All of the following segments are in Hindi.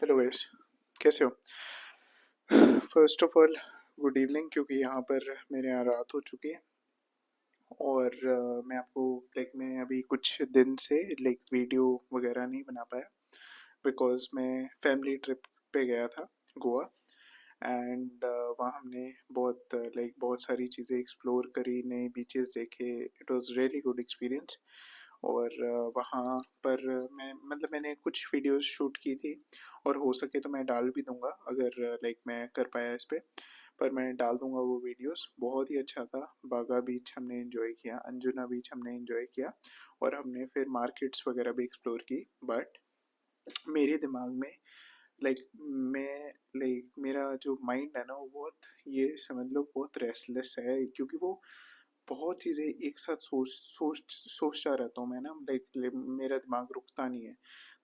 हेलो गाइस, कैसे हो? First of all good evening, क्योंकि यहाँ पर मेरे यहाँ रात हो चुकी है। और मैं आपको मैं अभी कुछ दिन से वीडियो वगैरह नहीं बना पाया बिकॉज़ मैं फैमिली ट्रिप पे गया था, गोवा। एंड वहाँ हमने बहुत सारी चीज़ें एक्सप्लोर करी, नए बीचेस देखे। It was really good experience. और वहाँ पर मैंने कुछ वीडियोस शूट की थी, और हो सके तो मैं डाल भी दूंगा अगर मैं कर पाया इस पे। पर मैं डाल दूंगा वो वीडियोस। बहुत ही अच्छा था। बागा बीच हमने एंजॉय किया, अंजुना बीच हमने एंजॉय किया, और हमने फिर मार्केट्स वगैरह भी एक्सप्लोर की। बट मेरे दिमाग में मैं मेरा जो माइंड है ना, वो बहुत, ये समझ लो, बहुत रेस्टलेस है, क्योंकि वो बहुत चीज़ें एक साथ सोचता रहता हूँ मैं ना। मेरा दिमाग रुकता नहीं है।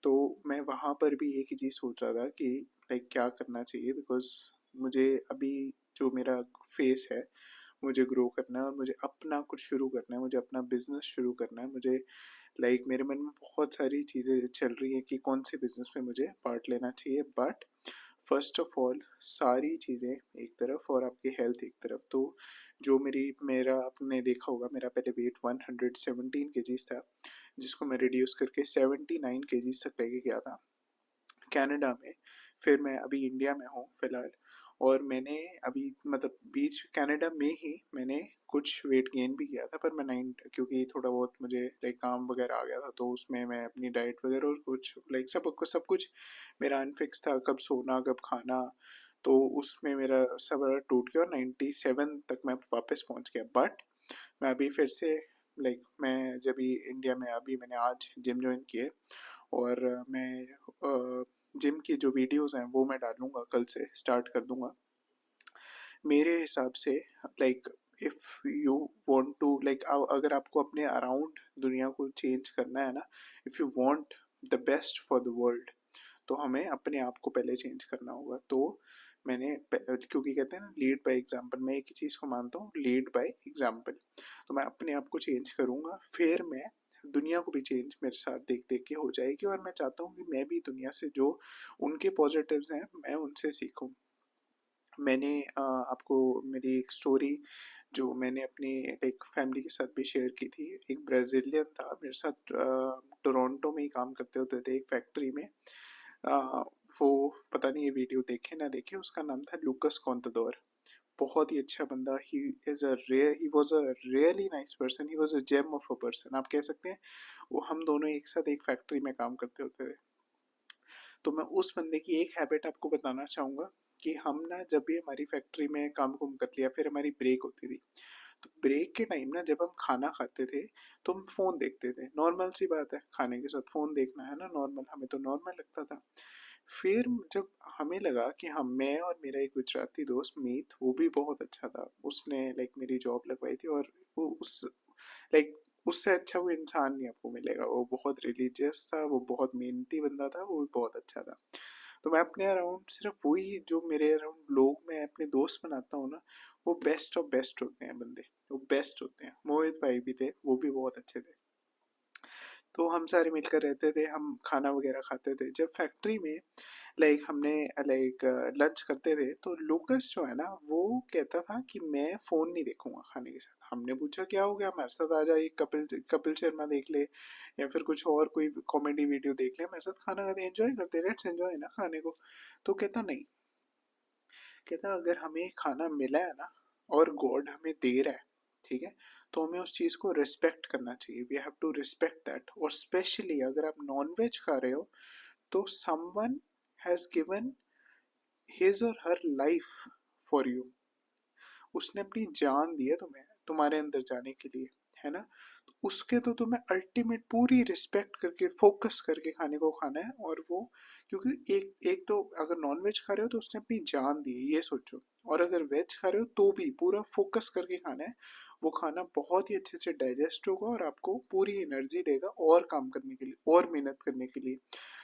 तो मैं वहाँ पर भी एक ही चीज़ सोच रहा था कि क्या करना चाहिए, बिकॉज मुझे अभी जो मेरा फेस है, मुझे ग्रो करना है और मुझे अपना कुछ शुरू करना है, मुझे अपना बिजनेस शुरू करना है। मुझे मेरे मन में बहुत सारी चीज़ें चल रही हैं कि कौन से बिजनेस में मुझे पार्ट लेना चाहिए। बट फर्स्ट ऑफ ऑल, सारी चीज़ें एक तरफ और आपकी हेल्थ एक तरफ। तो जो मेरा आपने देखा होगा, मेरा पहले वेट 117 केजीज था, जिसको मैं रिड्यूस करके 79 केजीज तक लेके गया था कनाडा में। फिर मैं अभी इंडिया में हूँ फिलहाल। और मैंने अभी बीच कनाडा में ही मैंने कुछ वेट गेन भी किया था। पर मैं नाइन, क्योंकि थोड़ा बहुत मुझे काम वगैरह आ गया था, तो उसमें मैं अपनी डाइट वगैरह और कुछ सब कुछ मेरा अनफिक्स था, कब सोना कब खाना। तो उसमें मेरा सब टूट गया और 97 तक मैं वापस पहुंच गया। बट मैं अभी फिर से मैं जब भी इंडिया में, अभी मैंने आज जिम ज्वाइन किए। और मैं जिम की जो वीडियोस हैं वो मैं डालूंगा, कल से स्टार्ट कर दूंगा मेरे हिसाब से। इफ़ यू वांट टू अगर आपको अपने अराउंड दुनिया को चेंज करना है ना, if you want the best for the world, तो हमें अपने आप को पहले चेंज करना होगा। तो क्योंकि कहते हैं ना, लीड बाय एग्जाम्पल, मैं एक ही चीज़ को मानता हूँ, लीड बाय एग्जाम्पल। तो मैं अपने आप को चेंज करूँगा, फिर मैं दुनिया को भी चेंज मेरे साथ देख देख के हो जाएगी। और मैं चाहता हूँ कि मैं भी दुनिया से जो उनके पॉजिटिव्स हैं, मैं उनसे सीखूँ। मैंने आपको मेरी एक स्टोरी जो मैंने अपनी फैमिली के साथ भी शेयर की थी। एक ब्राज़ीलियन था मेरे साथ, टोरंटो में ही काम करते होते थे एक फैक्ट्री में। अ, वो, पता नहीं ये वीडियो देखे ना देखे, उसका नाम था लूकस कॉन्तदोर। बहुत ही अच्छा बंदा। He was a really nice person, he was a gem of a person, आप कह सकते हैं। वो, हम दोनों एक साथ एक फैक्ट्री में काम करते होते थे। तो मैं उस बंदे की एक हैबिट आपको बताना चाहूँगा कि हम ना, जब भी हमारी फैक्ट्री में काम कुम कर लिया, फिर हमारी ब्रेक होती थी, तो ब्रेक के टाइम ना, जब हम खाना खाते थे, तो हम फ़ोन देखते थे। नॉर्मल सी बात है, खाने के साथ फ़ोन देखना है ना, नॉर्मल, हमें तो नॉर्मल लगता था। फिर जब हमें लगा कि हम, मैं और मेरा एक गुजराती दोस्त मीत, वो भी बहुत अच्छा था, उसने मेरी जॉब लगवाई थी। और वो उस लाइक उससे अच्छा वो इंसान नहीं आपको मिलेगा। वो बहुत रिलीजियस था, वो बहुत मेहनती बंदा था, वो भी बहुत अच्छा था। तो मैं अपने अराउंड सिर्फ वही, जो मेरे अराउंड लोग मैं अपने दोस्त बनाता हूँ ना, वो बेस्ट ऑफ बेस्ट होते हैं बंदे। वो बेस्ट होते हैं। मोहित भाई भी थे, वो भी बहुत अच्छे थे। तो हम सारे मिलकर रहते थे, हम खाना वगैरह खाते थे। जब फैक्ट्री में हमने लंच करते थे, तो लूकस जो है ना, वो कहता था कि मैं फ़ोन नहीं देखूंगा खाने के साथ। हमने पूछा क्या हो गया, हमारे साथ आ जा, एक कपिल कपिल शर्मा देख ले, या फिर कुछ और कोई कॉमेडी वीडियो देख ले, हमारे साथ खाना खाते एंजॉय करते, लेट्स एंजॉय ना खाने को। तो कहता नहीं, कहता अगर हमें खाना मिला है ना, और गॉड हमें दे रहा है, ठीक है, तो हमें उस चीज़ को रिस्पेक्ट करना चाहिए। We have to respect that. और स्पेशली अगर आप नॉन वेज खा रहे हो, तो समवन हैज़ गिवन हिज और हर लाइफ फॉर यू। उसने अपनी जान दी है तुम्हें, तुम्हारे अंदर जाने के लिए, है ना। तो उसके तो तुम्हें अल्टीमेट पूरी रिस्पेक्ट करके, फोकस करके खाने को खाना है। और वो, क्योंकि एक एक तो अगर नॉन वेज खा रहे हो तो उसने अपनी जान दी है, ये सोचो। और अगर वेज खा रहे हो तो भी पूरा फोकस करके खाना है। वो खाना बहुत ही अच्छे से डाइजेस्ट होगा, और आपको पूरी एनर्जी देगा और काम करने के लिए, और मेहनत करने के लिए।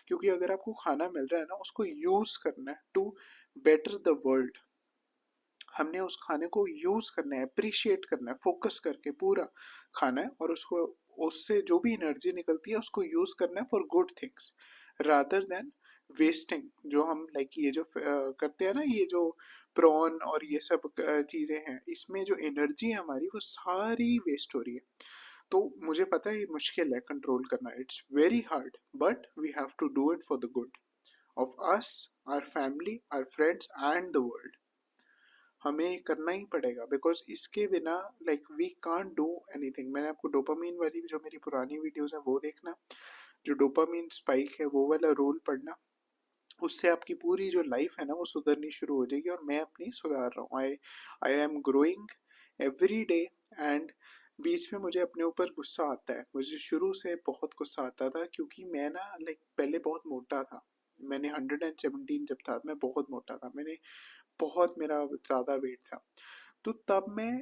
क्योंकि अगर आपको खाना मिल रहा है ना, उसको यूज करना है टू बेटर द वर्ल्ड। हमने उस खाने को यूज करना है, अप्रिशिएट करना है, फोकस करके पूरा खाना है। और उसको, उससे जो भी एनर्जी निकलती है, उसको यूज करना है for good things, rather than wasting जो हम लाइक ये जो करते हैं ना, ये जो प्रॉन और ये सब चीज़ें हैं, इसमें जो एनर्जी है हमारी वो सारी वेस्ट हो रही है। तो मुझे पता है ये मुश्किल है कंट्रोल करना, it's very hard, but we have to do it for the good of us, our family, our friends and the world. हमें करना ही पड़ेगा, बिकॉज इसके बिना like we can't do anything. मैंने आपको डोपामीन वाली जो मेरी पुरानी वीडियोस है वो देखना, जो डोपामीन स्पाइक है वो वाला रोल पढ़ना, उससे आपकी पूरी जो लाइफ है ना वो सुधरनी शुरू हो जाएगी। और मैं अपनी सुधार रहा हूँ, I I am growing every day. And बीच में मुझे अपने ऊपर गुस्सा आता है, मुझे शुरू से बहुत गुस्सा आता था, क्योंकि मैं ना लाइक पहले बहुत मोटा था। मैंने 117 जब था मैं बहुत मोटा था, मैंने बहुत मेरा ज़्यादा वेट था। तो तब मैं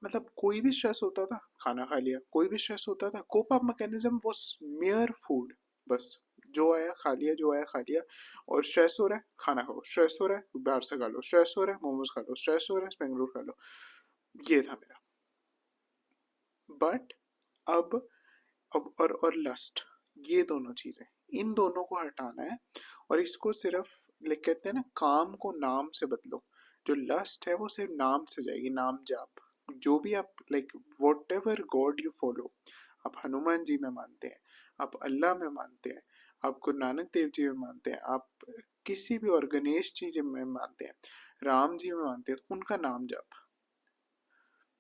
मतलब कोई भी स्ट्रेस होता था खाना खा लिया, कोई भी स्ट्रेस होता था, cope up mechanism was mere food. बस जो आया खा लिया, जो आया खा लिया। और स्ट्रेस हो रहा है खाना खाओ, स्ट्रेस हो रहा है बाहर से खा लो, स्ट्रेस हो रहा है मोमोज खा लो, स्ट्रेस हो रहा है स्प्रिंग रोल खा लो। ये था मेरा। बट अब और लस्ट, ये दोनों चीजें, इन दोनों को हटाना है। और इसको सिर्फ लाइक कहते हैं ना, काम को नाम से बदलो। जो लस्ट है वो सिर्फ नाम से जाएगी, नाम जाप। जो भी आप like what ever God you follow, आप हनुमान जी में मानते हैं, आप अल्लाह में मानते हैं, आप गुरु नानक देव जी में मानते हैं, आप किसी भी और गणेश जी में मानते हैं, राम जी में मानते हैं, तो उनका नाम जाप।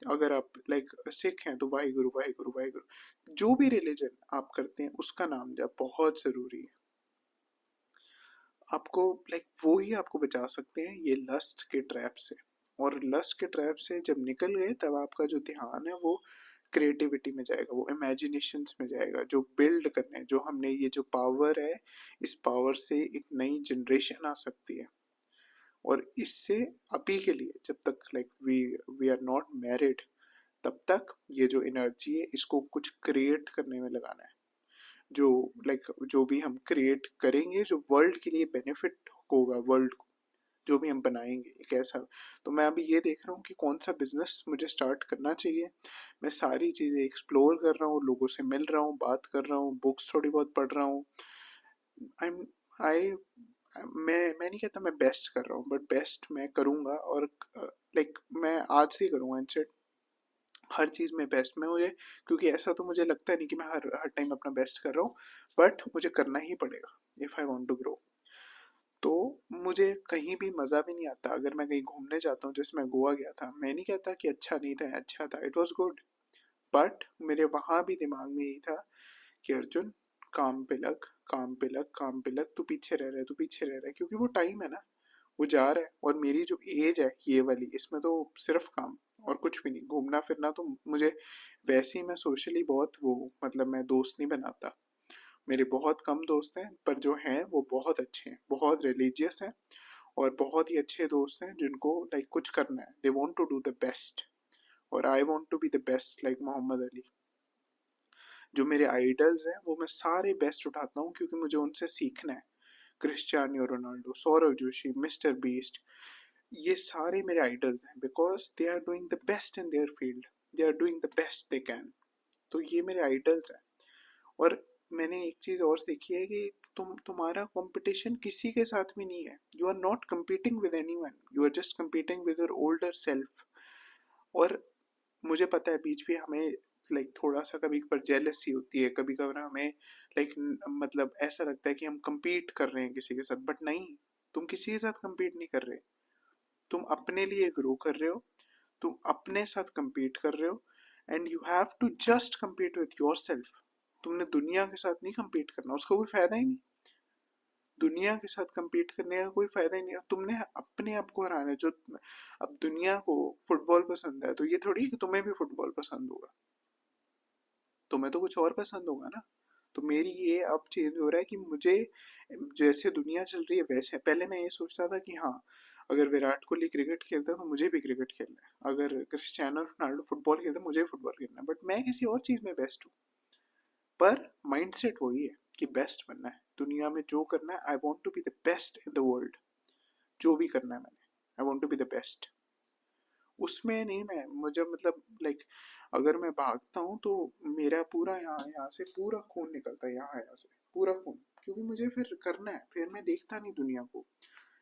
अगर आप लाइक सिख हैं तो वाहिगुरु वाहिगुरु वाहिगुरु। जो भी रिलीजन आप करते हैं उसका नाम जाप बहुत ज़रूरी है। आपको लाइक वो ही आपको बचा सकते हैं ये लस्ट के ट्रैप से। और लस्ट के ट्रैप से जब निकल गए तब आपका जो ध्यान है वो क्रिएटिविटी में जाएगा, वो इमेजिनेशंस में जाएगा, जो बिल्ड करने, जो हमने ये जो पावर है, इस पावर से एक नई जनरेशन आ सकती है। और इससे अभी के लिए जब तक like we we are not married, तब तक ये जो एनर्जी है इसको कुछ क्रिएट करने में लगाना है। जो लाइक जो भी हम क्रिएट करेंगे जो वर्ल्ड के लिए बेनिफिट होगा, वर्ल्ड को जो भी हम बनाएंगे एक ऐसा। तो मैं अभी ये देख रहा हूँ कि कौन सा बिजनेस मुझे स्टार्ट करना चाहिए। मैं सारी चीज़ें एक्सप्लोर कर रहा हूँ, लोगों से मिल रहा हूँ, बात कर रहा हूँ, बुक्स थोड़ी बहुत पढ़ रहा हूँ। आई एम आई मैं नहीं कहता मैं बेस्ट कर रहा हूँ, बट बेस्ट मैं करूँगा। और लाइक मैं आज से ही करूँगा इनसे, हर चीज़ में बेस्ट में मुझे। क्योंकि ऐसा तो मुझे लगता नहीं कि मैं हर हर टाइम अपना बेस्ट कर रहा हूँ, बट मुझे करना ही पड़ेगा if I want to grow. तो मुझे कहीं भी मज़ा भी नहीं आता अगर मैं कहीं घूमने जाता हूँ। जैसे मैं गोवा गया था, मैं नहीं कहता कि अच्छा नहीं था, अच्छा था, इट वॉज गुड। बट मेरे वहाँ भी दिमाग में यही था कि अर्जुन, काम पे लग, काम पे लग, काम पे लग, तू पीछे रह रहा है, तू पीछे रह रहा है। क्योंकि वो टाइम है ना, वो जा रहा है। और मेरी जो एज है ये वाली, इसमें तो सिर्फ काम और कुछ भी नहीं। घूमना फिरना तो मुझे वैसे ही, मैं सोशली बहुत वो मतलब मैं दोस्त नहीं बनाता। मेरे बहुत कम दोस्त हैं, पर जो हैं वो बहुत अच्छे हैं, बहुत रिलीजियस हैं। और बहुत ही अच्छे दोस्त हैं जिनको लाइक कुछ करना है, they want to do the best. और I want to be the best like Muhammad Ali. जो मेरे आइडल्स हैं वो मैं सारे बेस्ट उठाता हूँ, क्योंकि मुझे उनसे सीखना है। Cristiano Ronaldo, Saurav Joshi, mister Beast, ये सारे मेरे आइडल्स हैं, because they are doing the best in their field, they are doing the best they can. तो ये मेरे आइडल्स हैं। और मैंने एक चीज़ और सीखी है कि तुम्हारा कंपटीशन किसी के साथ भी नहीं है। You are not competing with anyone, you are just competing with your older self. और मुझे पता है बीच में हमें लाइक थोड़ा सा कभी कभार जेलसी होती है, कभी कभार हमें लाइक मतलब ऐसा लगता है कि हम compete कर रहे हैं किसी के साथ, बट नहीं, तुम किसी के साथ compete नहीं कर रहे। तुम अपने लिए ग्रो कर रहे हो, तुम अपने साथ compete कर रहे हो। And you have to just compete with yourself. तुमने दुनिया के साथ नहीं compete करना, उसका कोई फायदा ही नहीं। दुनिया के साथ compete करने का कोई फायदा ही नहीं है, तुमने अपने आप को हराना है। जो अब दुनिया को फुटबॉल पसंद है, तो ये थोड़ी कि तुम्हें भी फुटबॉल पसंद होगा, तुम्हें तो कुछ और पसंद होगा ना। तो मेरी ये अब चेंज हो रहा है कि मुझे जैसे दुनिया चल रही है वैसे। पहले मैं ये सोचता था कि हाँ, अगर विराट कोहली क्रिकेट खेलता है तो मुझे भी क्रिकेट खेलना है, अगर क्रिस्टियानो रोनाल्डो फुटबॉल खेलता है मुझे भी फुटबॉल खेलना है, बट मैं किसी और चीज़ में बेस्ट हूँ। पर माइंडसेट वही है कि बेस्ट बनना है दुनिया में, जो करना है। I want to be the best in the world. जो भी करना है मैंने, I want to be the best. उसमें नहीं, मैं मुझे मतलब लाइक अगर मैं भागता हूँ तो मेरा पूरा यहाँ यहाँ से पूरा खून निकलता है, यहाँ यहाँ से पूरा खून। क्योंकि मुझे फिर करना है, फिर मैं देखता नहीं दुनिया को।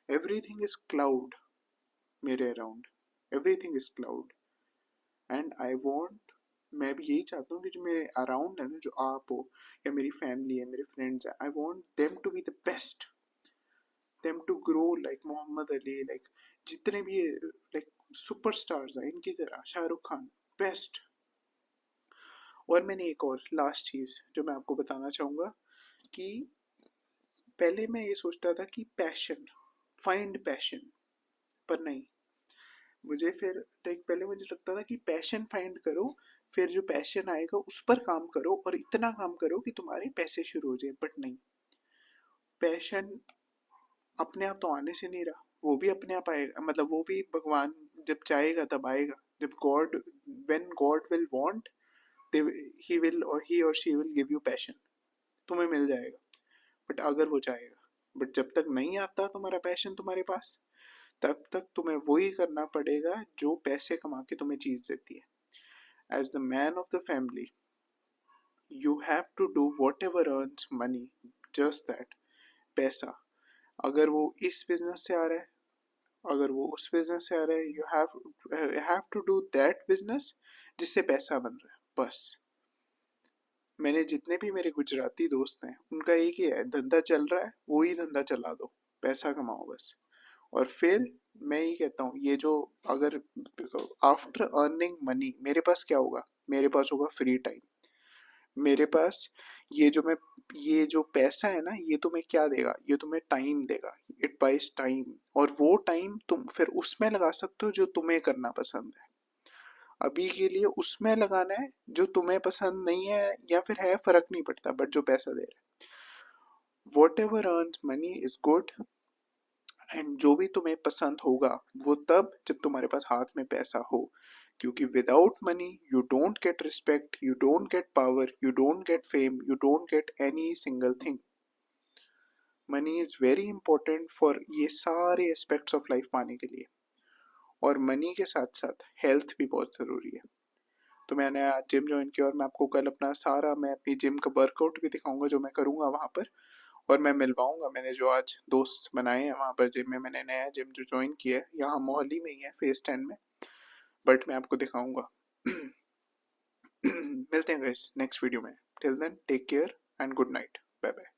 एवरीथिंग इज क्लाउड मेरे around, everything is cloud, and I want, मैं भी यही चाहता हूँ कि जो मेरे अराउंड है ना, जो आप हो या मेरी फैमिली है, मेरे फ्रेंड्स है, I want them to be the best, them to grow like Muhammad Ali, like जितने भी लाइक सुपरस्टार्स हैं इनकी तरह, शाहरुख खान, बेस्ट। और मैंने एक और लास्ट चीज़ जो मैं आपको बताना चाहूँगा कि पहले मैं ये सोचता था कि पैशन, फाइंड पैशन, पर नहीं, मुझे फिर लाइक पहले मुझे लगता था कि पैशन फाइंड करो, फिर जो पैशन आएगा उस पर काम करो और इतना काम करो कि तुम्हारे पैसे शुरू हो जाए, बट नहीं, पैशन अपने आप तो आने से नहीं रहा, वो भी अपने आप आएगा, मतलब वो भी भगवान जब चाहेगा तब आएगा, जब God, when God will want, he will और ही और she will give you passion, तुम्हें मिल जाएगा, बट अगर वो चाहेगा। बट जब तक नहीं आता तुम्हारा पैशन तुम्हारे पास, तब तक तुम्हें वही करना पड़ेगा जो पैसे कमा के तुम्हें चीज देती है। As the man of the family, you have to do whatever earns money, just that, पैसा, अगर वो इस बिजनेस से आ रहा है, अगर वो उस बिजनेस से आ रहा है, you have to do that business जिससे पैसा बन रहा है, बस। मैंने जितने भी मेरे गुजराती दोस्त हैं उनका एक ही है, धंधा चल रहा है वो ही धंधा चला दो, पैसा कमाओ बस। और फिर मैं ये कहता हूँ, ये जो, अगर आफ्टर अर्निंग मनी मेरे पास क्या होगा, मेरे पास होगा फ्री टाइम, मेरे पास ये जो मैं, ये जो पैसा है ना, ये तुम्हें क्या देगा, ये तुम्हें टाइम देगा, इट बाइज टाइम, और वो टाइम तुम फिर उसमें लगा सकते हो जो तुम्हें करना पसंद है। अभी के लिए उसमें लगाना है जो तुम्हें पसंद नहीं है या फिर है, फर्क नहीं पड़ता, बट जो पैसा दे रहा है, what ever earn money is good, and जो भी तुम्हें पसंद होगा वो तब जब तुम्हारे पास हाथ में पैसा हो, क्योंकि without money you don't get respect, you don't get power, you don't get fame, you don't get any single thing. Money is very important for ये सारे एस्पेक्ट्स ऑफ लाइफ पाने के लिए, और मनी के साथ साथ हेल्थ भी बहुत ज़रूरी है। तो मैंने आज जिम ज्वाइन किया और मैं आपको कल अपना सारा, मैं अपनी जिम का वर्कआउट भी दिखाऊंगा जो मैं करूंगा वहाँ पर, और मैं मिलवाऊंगा, मैंने जो आज दोस्त बनाए हैं वहाँ पर जिम में, मैंने नया जिम जो ज्वाइन किया है यहाँ मोहाली में ही है, फेस 10 में, बट मैं आपको दिखाऊंगा। मिलते हैं गाइस नेक्स्ट वीडियो में, till then take care and good night, bye bye.